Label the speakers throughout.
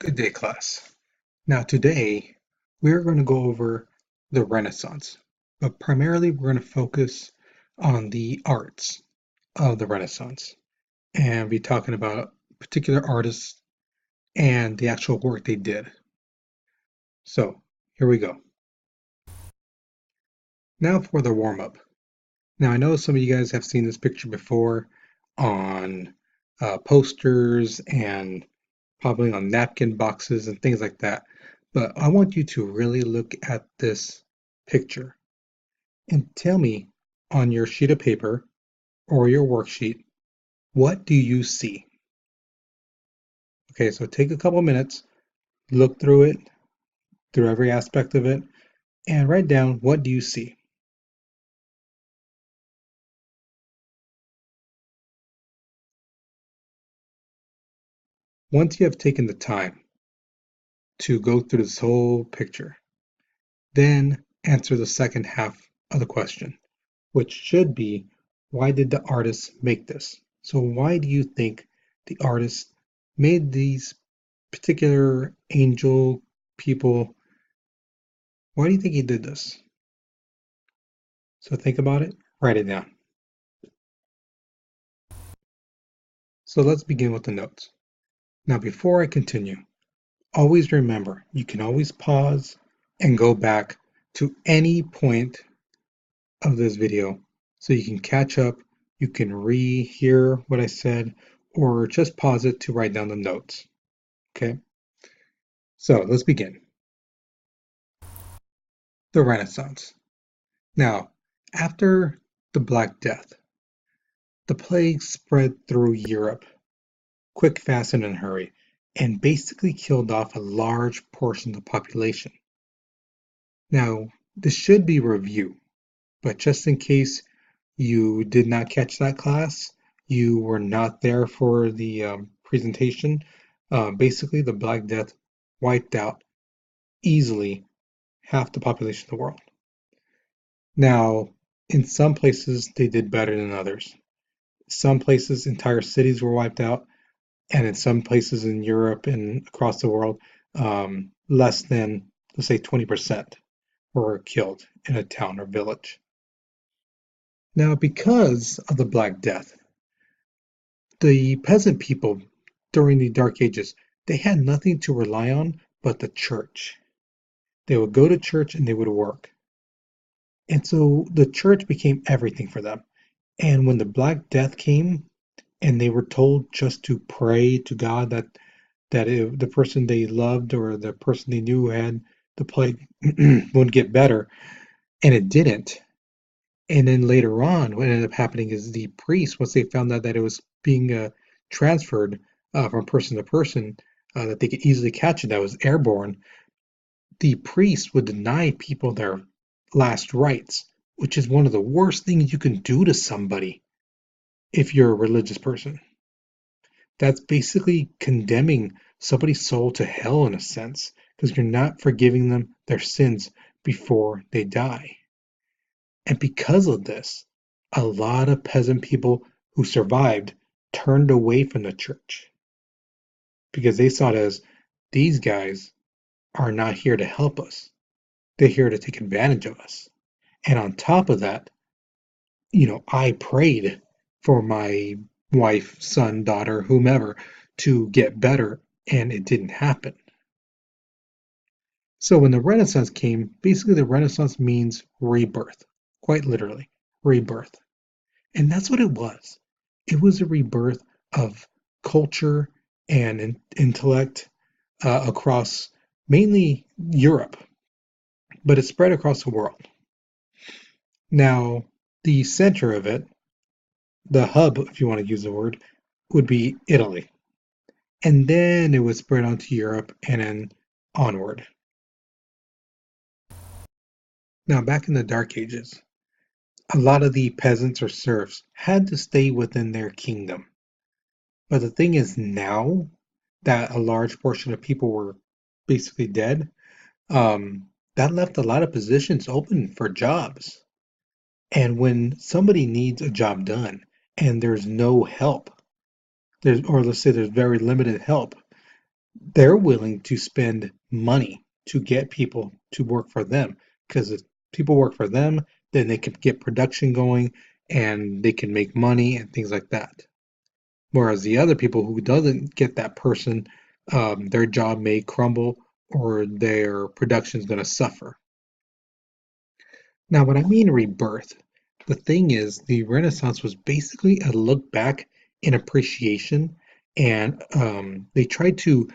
Speaker 1: Good day, class. Now, today we're going to go over the Renaissance, but primarily we're going to focus on the arts of the Renaissance and be talking about particular artists and the actual work they did. So, here we go. Now for the warm up. Now, I know some of you guys have seen this picture before on posters and probably on napkin boxes and things like that. But I want you to really look at this picture and tell me on your sheet of paper or your worksheet, what do you see? Okay, so take a couple minutes, look through it, through every aspect of it, and write down what do you see. Once you have taken the time to go through this whole picture, then answer the second half of the question, which should be, why did the artist make this? So why do you think the artist made these particular angel people? Why do you think he did this? So think about it, write it down. So let's begin with the notes. Now, before I continue, always remember, you can always pause and go back to any point of this video so you can catch up, you can re-hear what I said, or just pause it to write down the notes. Okay? So let's begin. The Renaissance. Now, after the Black Death, the plague spread through Europe quick, fast, and in a hurry, and basically killed off a large portion of the population. Now, this should be review, but just in case you did not catch that class, you were not there for the presentation, basically the Black Death wiped out easily half the population of the world. Now, in some places, they did better than others. Some places, entire cities were wiped out, and in some places in Europe and across the world, less than, let's say, 20% were killed in a town or village. Now, because of the Black Death, the peasant people during the Dark Ages, they had nothing to rely on but the church. They would go to church and they would work. And so the church became everything for them. And when the Black Death came and they were told just to pray to God that the person they loved or the person they knew had the plague would get better, and it didn't. And then later on, what ended up happening is the priests, once they found out that it was being transferred from person to person, that they could easily catch it, that was airborne, the priests would deny people their last rites, which is one of the worst things you can do to somebody if you're a religious person. That's basically condemning somebody's soul to hell in a sense, because you're not forgiving them their sins before they die. And because of this, a lot of peasant people who survived turned away from the church because they saw it as, these guys are not here to help us. They're here to take advantage of us. And on top of that, I prayed for my wife, son, daughter, whomever to get better, and it didn't happen. So when the Renaissance came, basically the Renaissance means rebirth, quite literally, rebirth. And that's what it was. It was a rebirth of culture and intellect across mainly Europe, but it spread across the world. Now, the center of it, the hub, if you want to use the word, would be Italy. And then it would spread onto Europe and then onward. Now, back in the Dark Ages, a lot of the peasants or serfs had to stay within their kingdom. But the thing is, now that a large portion of people were basically dead, that left a lot of positions open for jobs. And when somebody needs a job done and there's no help, or let's say there's very limited help, they're willing to spend money to get people to work for them because if people work for them, then they can get production going and they can make money and things like that. Whereas the other people who doesn't get that person, their job may crumble or their production is going to suffer. Now, when I mean rebirth, the thing is, the Renaissance was basically a look back in appreciation, and they tried to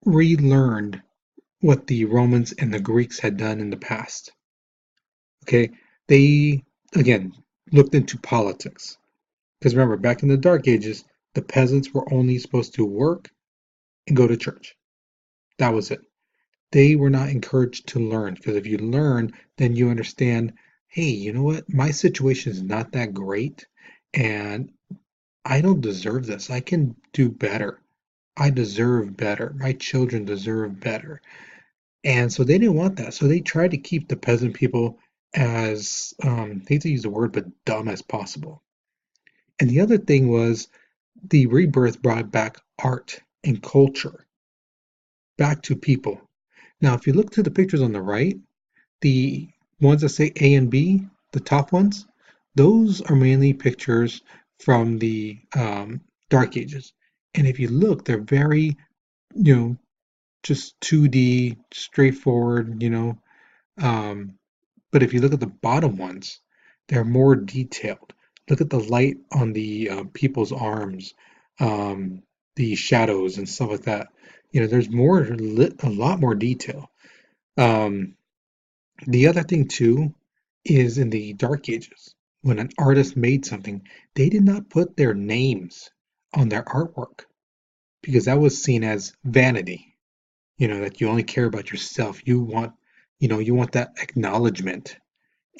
Speaker 1: relearn what the Romans and the Greeks had done in the past. Okay, they again looked into politics because remember, back in the Dark Ages, the peasants were only supposed to work and go to church. That was it. They were not encouraged to learn because if you learn, then you understand, hey, you know what? My situation is not that great and I don't deserve this. I can do better. I deserve better. My children deserve better. And so they didn't want that. So they tried to keep the peasant people as, I hate to use the word, but dumb as possible. And the other thing was the rebirth brought back art and culture back to people. Now, if you look to the pictures on the right, the ones that say A and B, the top ones, those are mainly pictures from the Dark Ages. And if you look, they're very, you know, just 2D, straightforward, Um, but if you look at the bottom ones, they're more detailed. Look at the light on the people's arms, um, the shadows and stuff like that. There's a lot more detail. Um, the other thing too is in the Dark Ages, when an artist made something, they did not put their names on their artwork because that was seen as vanity. That you only care about yourself. You want that acknowledgement.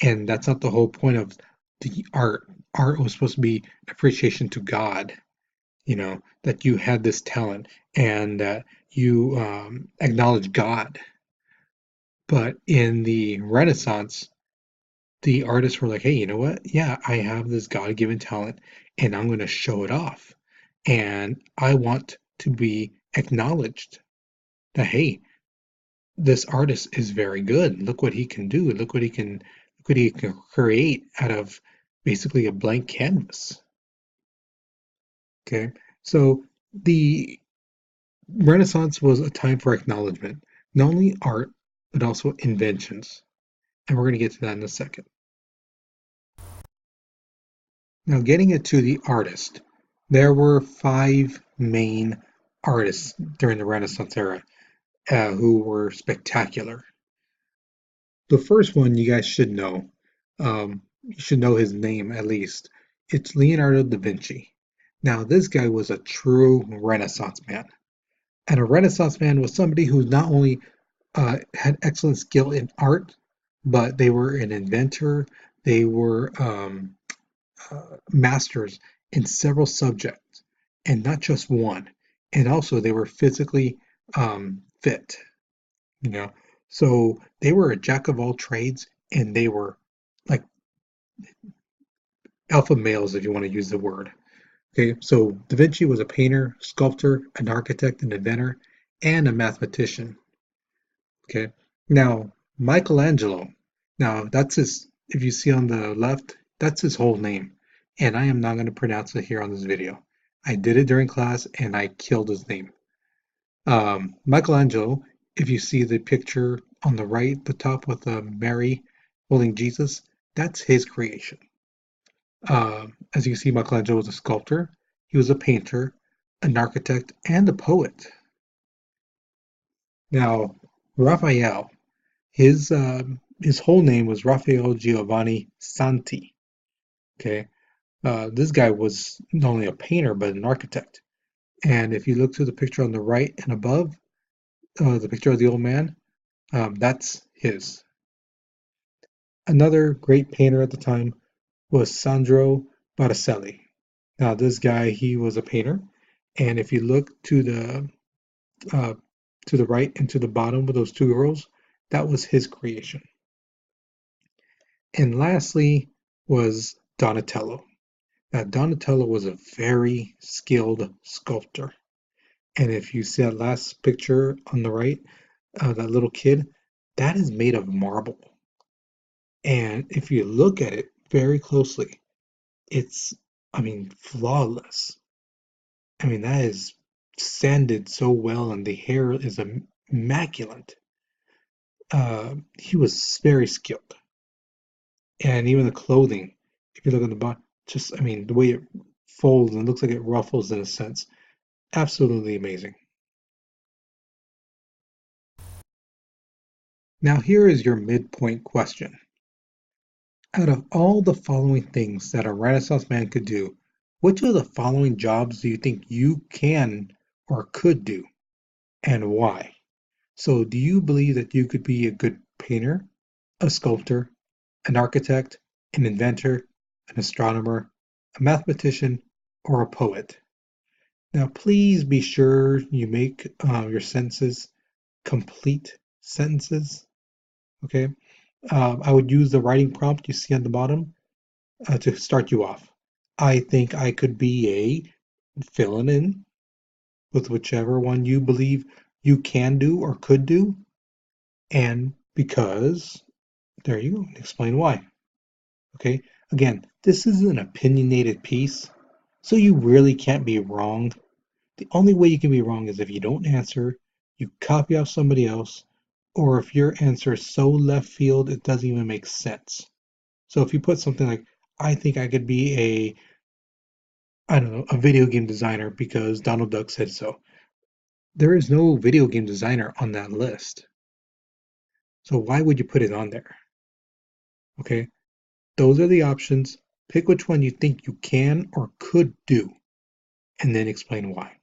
Speaker 1: And that's not the whole point of the art. Art was supposed to be appreciation to God, that you had this talent and that you acknowledge God. But in the Renaissance, the artists were like, hey, you know what? Yeah, I have this God-given talent and I'm going to show it off. And I want to be acknowledged that, hey, this artist is very good. Look what he can do. Look what he can create out of basically a blank canvas. Okay. So the Renaissance was a time for acknowledgement, not only art, but also inventions. And we're going to get to that in a second. Now, getting it to the artist, there were five main artists during the Renaissance era who were spectacular. The first one you guys should know. You should know his name at least. It's Leonardo da Vinci. Now, this guy was a true Renaissance man. And a Renaissance man was somebody who not only had excellent skill in art, but they were an inventor. They were masters in several subjects, and not just one. And also, they were physically fit. You know, so they were a jack of all trades, and they were like alpha males, if you want to use the word. Okay, so Da Vinci was a painter, sculptor, an architect, an inventor, and a mathematician. Okay, now Michelangelo. Now that's his. If you see on the left, that's his whole name, and I am not going to pronounce it here on this video. I did it during class, and I killed his name. Michelangelo. If you see the picture on the right, the top with Mary holding Jesus, that's his creation. As you can see, Michelangelo was a sculptor, he was a painter, an architect, and a poet. Now, Raphael, his whole name was Raphael Giovanni Santi. Okay, this guy was not only a painter but an architect. And if you look to the picture on the right and above, the picture of the old man, that's his. Another great painter at the time was Sandro Botticelli. Now, this guy, he was a painter, and if you look uh, to the right and to the bottom with those two arrows, that was his creation. And lastly was Donatello. Now, Donatello was a very skilled sculptor, And if you see that last picture on the right, that little kid, that is made of marble. And if you look at it very closely, it's, I mean, flawless. I mean, that is sanded so well, and the hair is immaculate. He was very skilled. And even the clothing, if you look at the bottom, just, I mean, the way it folds and looks like it ruffles in a sense, absolutely amazing. Now, here is your midpoint question. Out of all the following things that a Renaissance man could do, which of the following jobs do you think you can or could do, and why? So, do you believe that you could be a good painter, a sculptor, an architect, an inventor, an astronomer, a mathematician, or a poet? Now, please be sure you make your sentences complete sentences. Okay. I would use the writing prompt you see on the bottom to start you off. I think I could be a filling in with whichever one you believe you can do or could do, and because there you go, explain why. Okay, again, this is an opinionated piece, so you really can't be wrong. The only way you can be wrong is if you don't answer, you copy off somebody else, or if your answer is so left field it doesn't even make sense. So if you put something like, I think I could be I don't know, a video game designer because Donald Duck said so. There is no video game designer on that list. So why would you put it on there? Okay, those are the options. Pick which one you think you can or could do, and then explain why.